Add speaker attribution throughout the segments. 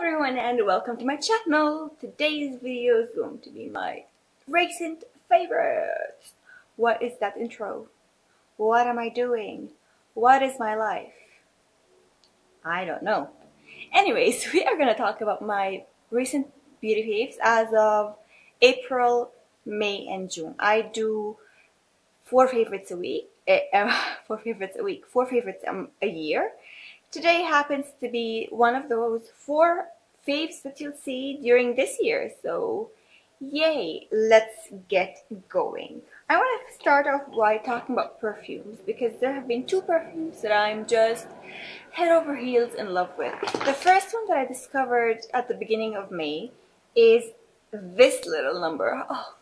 Speaker 1: everyone and welcome to my channel. Today's video is going to be my recent favorites. What is that intro? What am I doing? What is my life? I don't know. Anyways, we are going to talk about my recent beauty faves as of April, May, and June. I do 4 favorites a week. 4 favorites a week. 4 favorites a year. Today happens to be one of those 4 faves that you'll see during this year. So, yay! Let's get going. I want to start off by talking about perfumes because there have been 2 perfumes that I'm just head over heels in love with. The first one that I discovered at the beginning of May is this little number. Oh,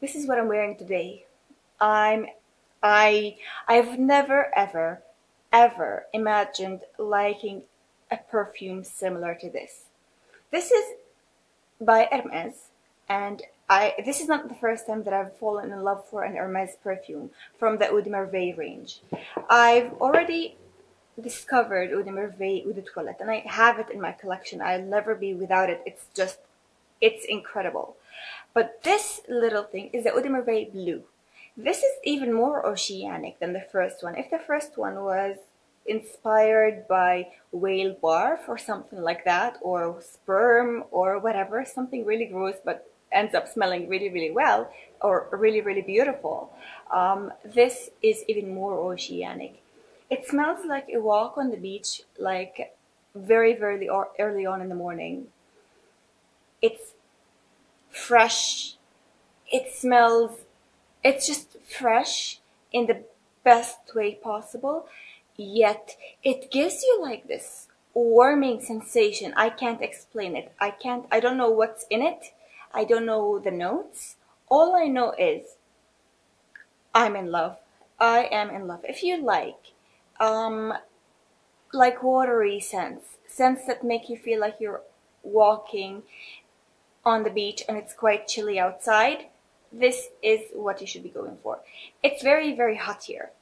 Speaker 1: this is what I'm wearing today. I've never ever imagined liking a perfume similar to this. This is by Hermes, and this is not the first time that I've fallen in love for an Hermes perfume from the Eau de Merveilles range. I've already discovered Eau de Merveilles Eau de Toilette, and I have it in my collection. I'll never be without it. It's incredible. But this little thing is the Eau de Merveilles Bleue. This is even more oceanic than the first one. If the first one was inspired by whale barf or something like that, or sperm or whatever, something really gross but ends up smelling really, really well or really, really beautiful, this is even more oceanic. It smells like a walk on the beach, like very, very early on in the morning. It's fresh. It's just fresh in the best way possible, yet it gives you like this warming sensation. I can't explain it. I don't know what's in it. I don't know the notes. All I know is I'm in love. I am in love. If you like watery scents that make you feel like you're walking on the beach and it's quite chilly outside, this is what you should be going for. It's very, very hot here.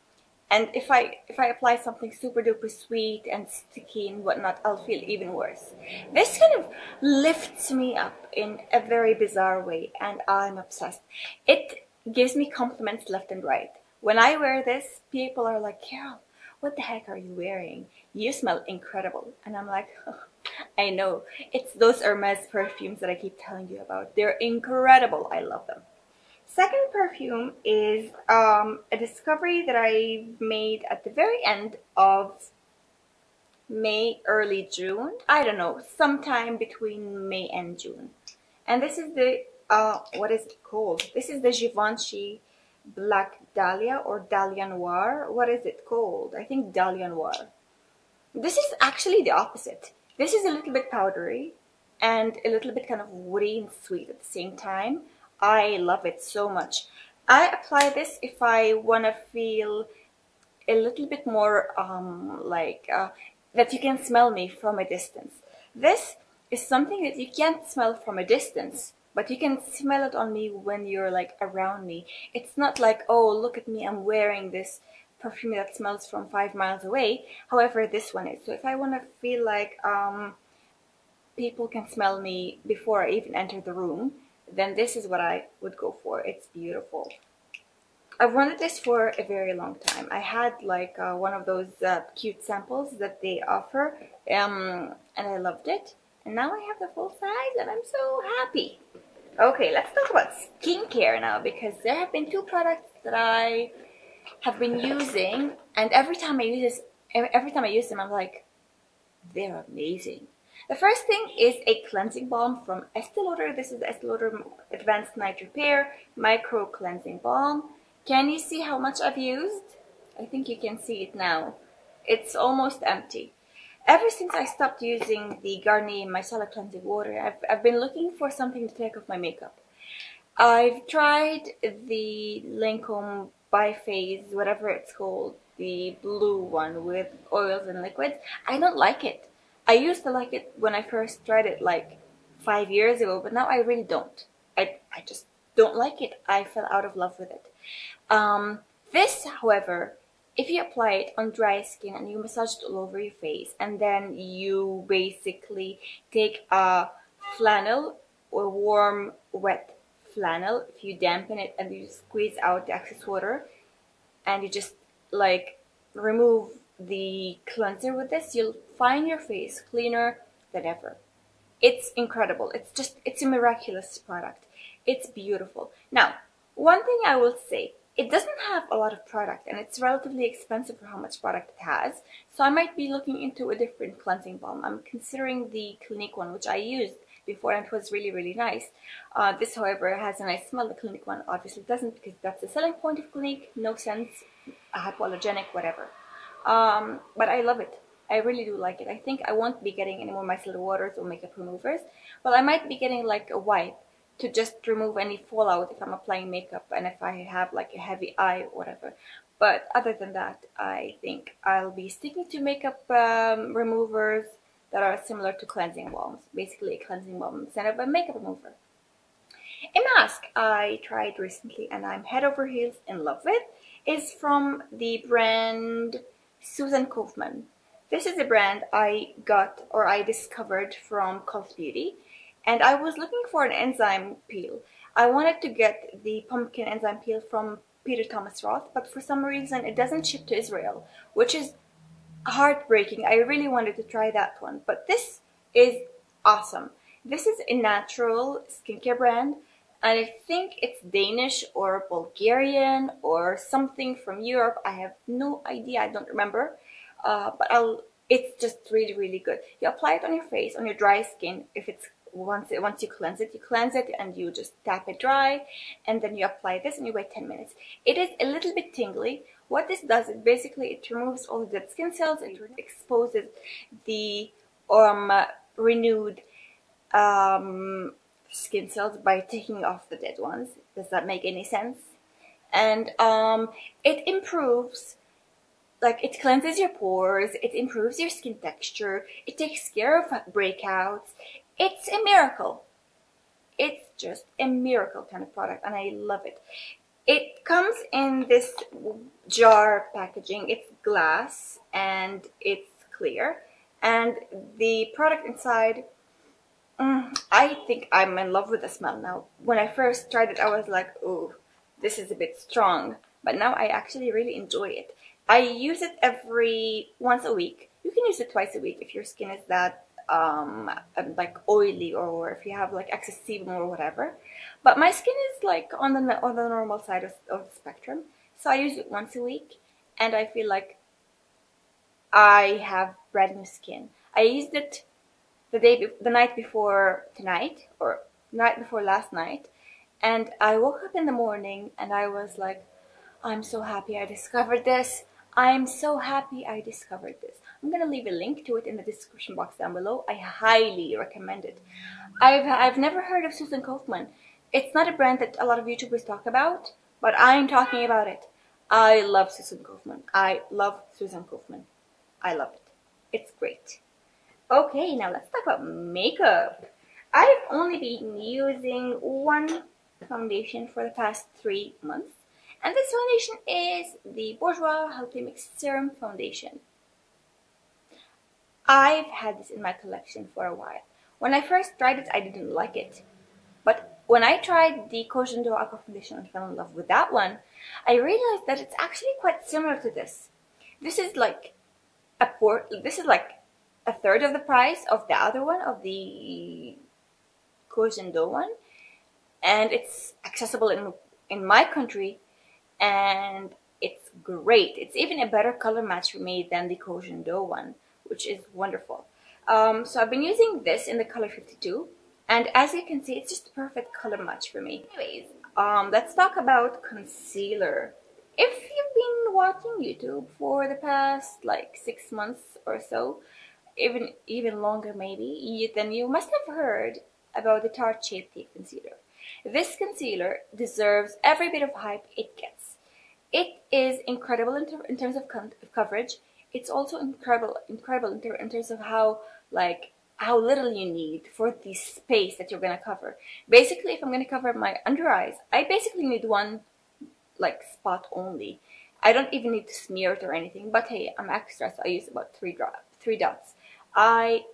Speaker 1: And if I apply something super duper sweet and sticky and whatnot, I'll feel even worse. This kind of lifts me up in a very bizarre way, and I'm obsessed. It gives me compliments left and right. When I wear this, people are like, Carol, what the heck are you wearing? You smell incredible. And I'm like, oh, I know. It's those Hermes perfumes that I keep telling you about. They're incredible. I love them. Second perfume is a discovery that I made at the very end of May, early June. I don't know, sometime between May and June. And this is the, what is it called? This is the Givenchy Black Dahlia or Dahlia Noir. What is it called? I think Dahlia Noir. This is actually the opposite. This is a little bit powdery and a little bit kind of woody and sweet at the same time. I love it so much. I apply this if I want to feel a little bit more that you can smell me from a distance. This is something that you can't smell from a distance, but you can smell it on me when you're like around me. It's not like, oh, look at me, I'm wearing this perfume that smells from 5 miles away. However, this one is. So if I want to feel like people can smell me before I even enter the room, then this is what I would go for. It's beautiful. I've wanted this for a very long time. I had like one of those cute samples that they offer, and I loved it. And now I have the full size and I'm so happy. Okay, let's talk about skincare now, because there have been 2 products that I have been using, and every time I use them, I'm like, they're amazing. The first thing is a cleansing balm from Estee Lauder. This is the Estee Lauder Advanced Night Repair Micro Cleansing Balm. Can you see how much I've used? I think you can see it now. It's almost empty. Ever since I stopped using the Garnier Micellar Cleansing Water, I've been looking for something to take off my makeup. I've tried the Lancome Biphase, whatever it's called, the blue one with oils and liquids. I don't like it. I used to like it when I first tried it like 5 years ago, but now I really don't. I just don't like it. I fell out of love with it. This, however, if you apply it on dry skin and you massage it all over your face, and then you basically take a flannel or warm, wet flannel, if you dampen it and you squeeze out the excess water, and you just like remove the cleanser with this, you'll find your face cleaner than ever. It's incredible. It's a miraculous product. It's beautiful. Now, one thing I will say, it doesn't have a lot of product and it's relatively expensive for how much product it has. So I might be looking into a different cleansing balm. I'm considering the Clinique one, which I used before and it was really, really nice. This, however, has a nice smell. The Clinique one obviously doesn't, because that's the selling point of Clinique. No sense, hypoallergenic, whatever. But I love it. I really do like it. I think I won't be getting any more micellar waters or makeup removers, but I might be getting like a wipe to just remove any fallout if I'm applying makeup and if I have like a heavy eye or whatever. But other than that, I think I'll be sticking to makeup removers that are similar to cleansing balms. Basically a cleansing balm instead of a makeup remover. A mask I tried recently and I'm head over heels in love with is from the brand Susanne Kaufmann. This is a brand I got, or I discovered, from Cult Beauty, and I was looking for an enzyme peel. I wanted to get the pumpkin enzyme peel from Peter Thomas Roth, but for some reason it doesn't ship to Israel, which is heartbreaking. I really wanted to try that one, but this is awesome. This is a natural skincare brand, and I think it's Danish or Bulgarian or something from Europe. I have no idea, I don't remember. But it's just really, really good. You apply it on your face, on your dry skin. If it's once you cleanse it and you just tap it dry, and then you apply this and you wait 10 minutes. It is a little bit tingly. What this does is basically it removes all the dead skin cells. It exposes the renewed skin cells by taking off the dead ones. Does that make any sense? And it improves. Like, it cleanses your pores, it improves your skin texture, it takes care of breakouts. It's a miracle. It's just a miracle kind of product, and I love it. It comes in this jar packaging. It's glass and it's clear, and the product inside, I think I'm in love with the smell now. When I first tried it, I was like, oh, this is a bit strong, but now I actually really enjoy it. I use it once a week. You can use it twice a week if your skin is that like oily, or if you have like excess sebum or whatever. But my skin is like on the normal side of the spectrum, so I use it once a week, and I feel like I have brand new skin. I used it the night before tonight, or night before last night, and I woke up in the morning and I was like, I'm so happy I discovered this. I'm so happy I discovered this. I'm gonna leave a link to it in the description box down below. I highly recommend it. I've never heard of Susanne Kaufmann. It's not a brand that a lot of YouTubers talk about, but I'm talking about it. I love Susanne Kaufmann. I love Susanne Kaufmann. I love it. It's great. Okay, now let's talk about makeup. I've only been using one foundation for the past 3 months. And this foundation is the Bourjois Healthy Mix Serum Foundation. I've had this in my collection for a while. When I first tried it, I didn't like it. But when I tried the Collagen Aqua Foundation and fell in love with that one, I realized that it's actually quite similar to this. This is like a third of the price of the other one, of the Collagen one. And it's accessible in my country. And it's great. It's even a better color match for me than the Collagen one, which is wonderful. So I've been using this in the color 52, and as you can see, it's just a perfect color match for me. Anyways, let's talk about concealer. If you've been watching YouTube for the past like 6 months or so, even longer maybe, then you must have heard about the Tarte Shape Tape Concealer. This concealer deserves every bit of hype it gets. It is incredible in terms of coverage. It's also incredible in terms of how little you need for the space that you're gonna cover. Basically, if I'm gonna cover my under eyes, I basically need one like spot only. I don't even need to smear it or anything, but hey, I'm extra, so I use about three dots. I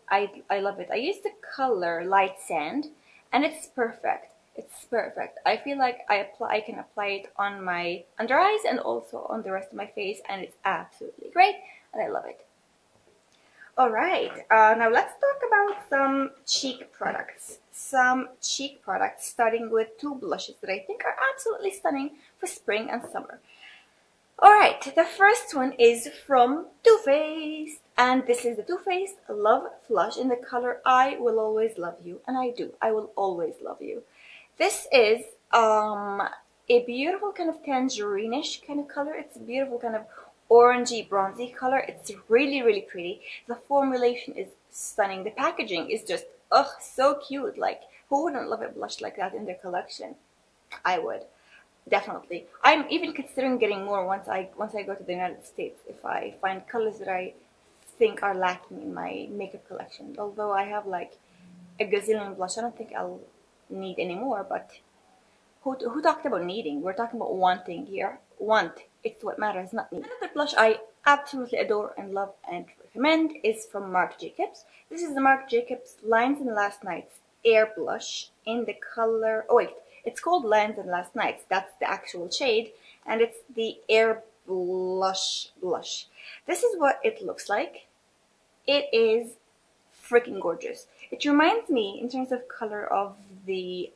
Speaker 1: love it. I use the color Light Sand, and it's perfect. It's perfect. I feel like I can apply it on my under eyes and also on the rest of my face, and it's absolutely great, and I love it. Alright, now let's talk about some cheek products. Some cheek products, starting with two blushes that I think are absolutely stunning for spring and summer. Alright, the first one is from Too Faced, and this is the Too Faced Love Flush in the color I Will Always Love You, and I do. I will always love you. This is a beautiful kind of tangerine-ish kind of color. It's a beautiful kind of orangey, bronzy color. It's really, really pretty. The formulation is stunning. The packaging is just, ugh, so cute. Like, who wouldn't love a blush like that in their collection? I would. Definitely. I'm even considering getting more once I go to the United States, if I find colors that I think are lacking in my makeup collection. Although I have like a gazillion blush, I don't think I'll need any more, but who talked about needing? We're talking about wanting here. Want. It's what matters, not need. Another blush I absolutely adore and love and recommend is from Marc Jacobs. This is the Marc Jacobs Lines and Last Nights Air Blush in the color... Oh wait, it's called Lines and Last Nights. That's the actual shade, and it's the Air Blush. This is what it looks like. It is freaking gorgeous. It reminds me, in terms of color, of the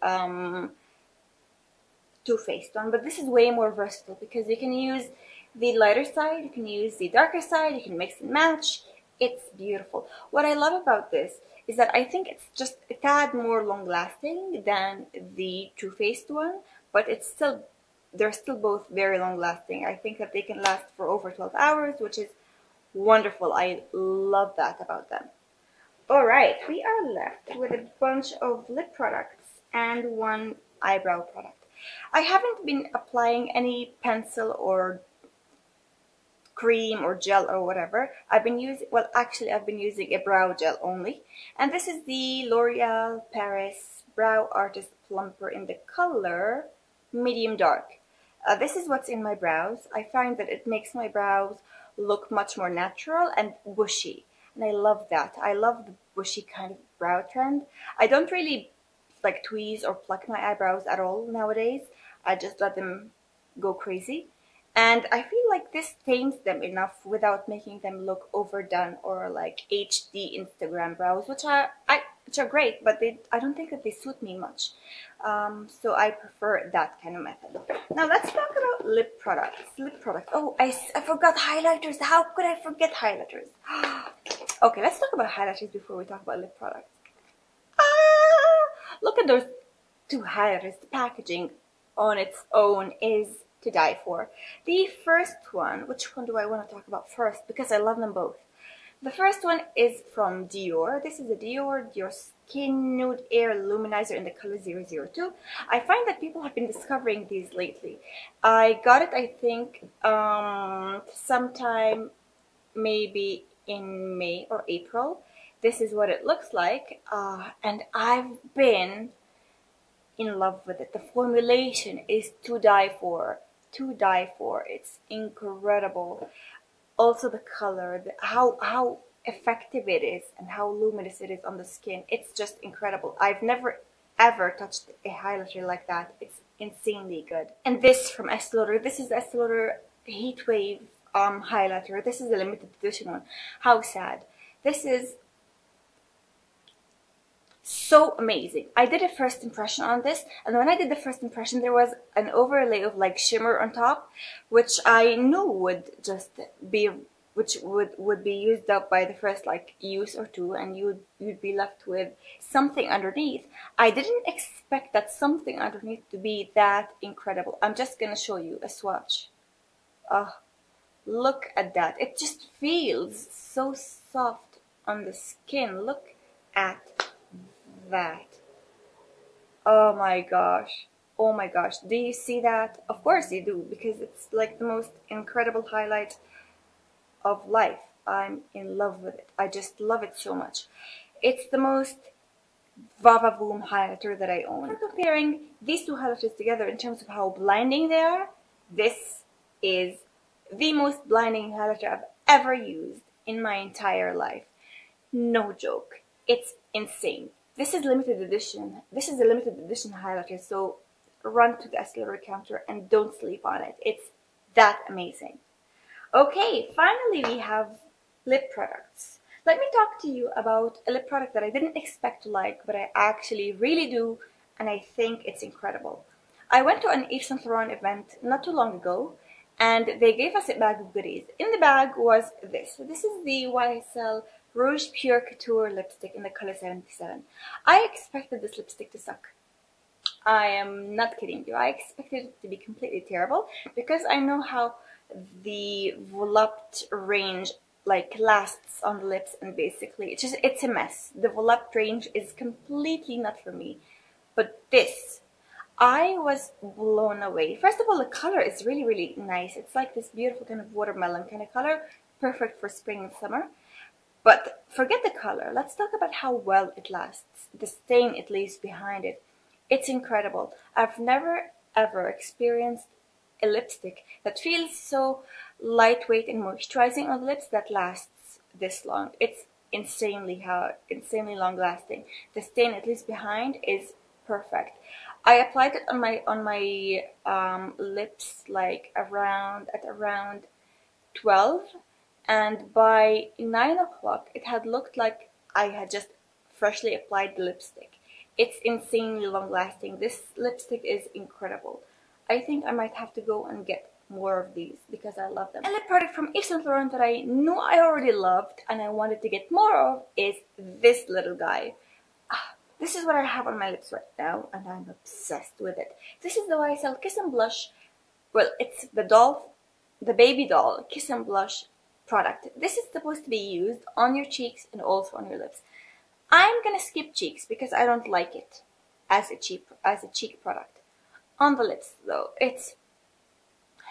Speaker 1: Too Faced one, but this is way more versatile because you can use the lighter side, you can use the darker side, you can mix and match. It's beautiful. What I love about this is that I think it's just a tad more long lasting than the Too Faced one, but they're still both very long lasting. I think that they can last for over 12 hours, which is wonderful. I love that about them. Alright, we are left with a bunch of lip products and one eyebrow product. I haven't been applying any pencil or cream or gel or whatever. I've been using a brow gel only. And this is the L'Oreal Paris Brow Artist Plumper in the color Medium Dark. This is what's in my brows. I find that it makes my brows look much more natural and bushy. And I love that. I love the bushy kind of brow trend. I don't really like tweeze or pluck my eyebrows at all nowadays. I just let them go crazy. And I feel like this tames them enough without making them look overdone or like HD Instagram brows, which are great, but I don't think that they suit me much. So I prefer that kind of method. Now let's talk about lip products. Oh, I forgot highlighters. How could I forget highlighters? Okay, let's talk about highlighters before we talk about lip products. Look at those two highlighters. The packaging on its own is to die for. The first one, which one do I want to talk about first? Because I love them both. The first one is from Dior. This is the Diorskin Nude Air Luminizer in the color 002. I find that people have been discovering these lately. I got it, I think, sometime maybe in May or April. This is what it looks like, and I've been in love with it. The formulation is to die for. It's incredible. Also the color, how effective it is and how luminous it is on the skin. It's just incredible. I've never ever touched a highlighter like that. It's insanely good. And this from Estee Lauder. This is the Estee Lauder Heatwave highlighter. This is a limited edition one. How sad. This is so amazing. I did a first impression on this, and when I did the first impression, there was an overlay of like shimmer on top, which I knew would just be, which would be used up by the first like use or two, and you'd be left with something underneath. I didn't expect that something underneath to be that incredible. I'm just gonna show you a swatch. Look at that. It just feels so soft on the skin. Look at that. Oh my gosh. Oh my gosh. Do you see that? Of course you do, because it's like the most incredible highlight of life. I'm in love with it. I just love it so much. It's the most va-va-voom highlighter that I own. For comparing these two highlighters together in terms of how blinding they are, this is the most blinding highlighter I've ever used in my entire life. No joke. It's insane. This is limited edition. This is a limited edition highlighter, so run to the Estee Lauder counter and don't sleep on it. It's that amazing. Okay, finally we have lip products. Let me talk to you about a lip product that I didn't expect to like, but I actually really do, and I think it's incredible. I went to an Yves Saint Laurent event not too long ago, and they gave us a bag of goodies. In the bag was this. This is the YSL Rouge Pur Couture lipstick in the color 77. I expected this lipstick to suck. I am not kidding you. I expected it to be completely terrible because I know how the volupte range like lasts on the lips, and basically it's a mess. The volupte range is completely not for me. But this, I was blown away. First of all, the color is really, really nice. It's like this beautiful kind of watermelon kind of color, perfect for spring and summer. But forget the color. Let's talk about how well it lasts. The stain it leaves behind it. It's incredible. I've never ever experienced a lipstick that feels so lightweight and moisturizing on the lips that lasts this long. It's insanely long lasting. The stain it leaves behind is perfect. I applied it on my lips like around 12, and by 9 o'clock it had looked like I had just freshly applied the lipstick. It's insanely long lasting. This lipstick is incredible. I think I might have to go and get more of these because I love them. A lip product from Yves Saint Laurent that I knew I already loved and I wanted to get more of is this little guy. This is what I have on my lips right now, and I'm obsessed with it. This is the YSL Kiss and Blush. Well, it's the baby doll Kiss and Blush product. This is supposed to be used on your cheeks and also on your lips. I'm gonna skip cheeks because I don't like it as a cheek product. On the lips though, it's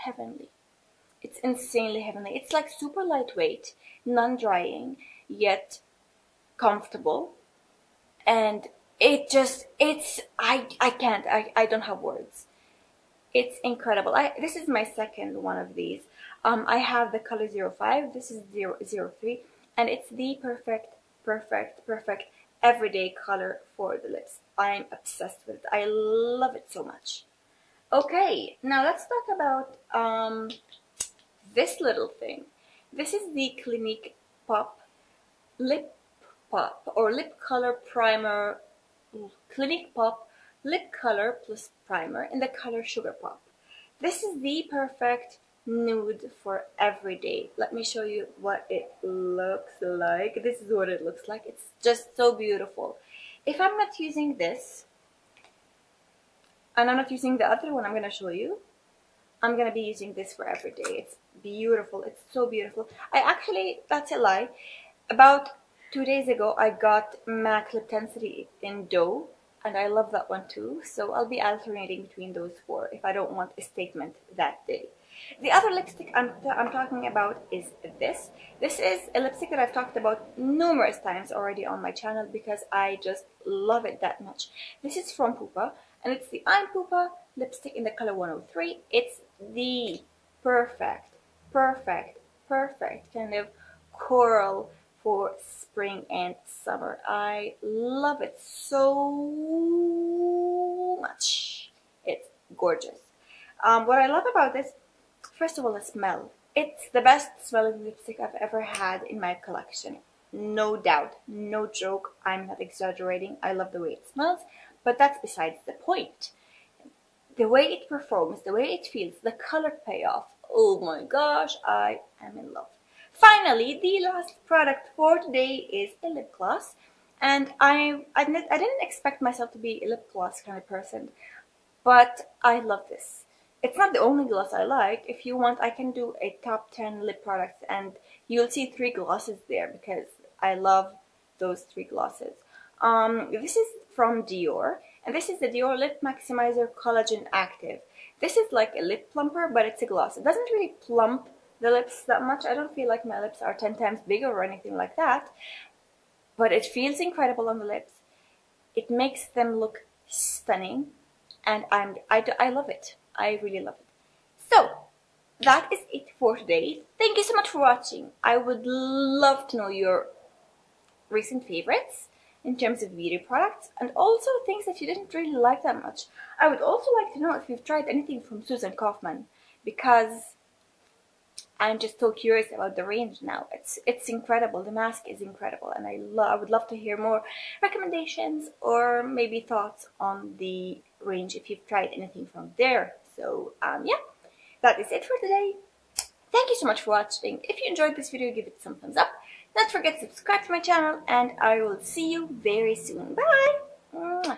Speaker 1: heavenly. It's insanely heavenly. It's like super lightweight, non-drying, yet comfortable. And I don't have words. It's incredible. This is my second one of these. I have the color 05, this is 003, and it's the perfect everyday color for the lips. I'm obsessed with it. I love it so much. Okay, now let's talk about this little thing. This is the Clinique Lip Color Primer. Clinique Pop Lip Color Plus Primer in the color Sugar Pop. This is the perfect nude for every day. Let me show you what it looks like. This is what it looks like. It's just so beautiful. If I'm not using this, and I'm not using the other one I'm going to show you, I'm going to be using this for every day. It's beautiful. It's so beautiful. That's a lie. About 2 days ago, I got MAC Lip Tensity in Dough, and I love that one too. So I'll be alternating between those four if I don't want a statement that day. The other lipstick I'm talking about is this. This is a lipstick that I've talked about numerous times already on my channel because I just love it that much. This is from Pupa, and it's the I'm Pupa lipstick in the color 103. It's the perfect kind of coral for spring and summer. I love it so much. It's gorgeous. What I love about this, first of all, the smell. It's the best smelling lipstick I've ever had in my collection. No doubt, no joke, I'm not exaggerating. I love the way it smells, but that's besides the point. The way it performs, the way it feels, the color payoff. Oh my gosh, I am in love. Finally, the last product for today is a lip gloss. And I didn't expect myself to be a lip gloss kind of person, but I love this. It's not the only gloss I like. If you want, I can do a top 10 lip products, and you'll see 3 glosses there because I love those 3 glosses. This is from Dior, and this is the Dior Lip Maximizer Collagen Active. This is like a lip plumper, but it's a gloss. It doesn't really plump the lips that much. I don't feel like my lips are 10 times bigger or anything like that, but it feels incredible on the lips. It makes them look stunning, and I love it. I really love it. So that is it for today. Thank you so much for watching. I would love to know your recent favorites in terms of beauty products, and also things that you didn't really like that much. I would also like to know if you've tried anything from Susanne Kaufmann, because I'm just so curious about the range now. It's incredible. The mask is incredible, and I would love to hear more recommendations or maybe thoughts on the range if you've tried anything from there. So yeah, that is it for today. Thank you so much for watching. If you enjoyed this video, give it some thumbs up. Don't forget to subscribe to my channel, and I will see you very soon. Bye! Mwah.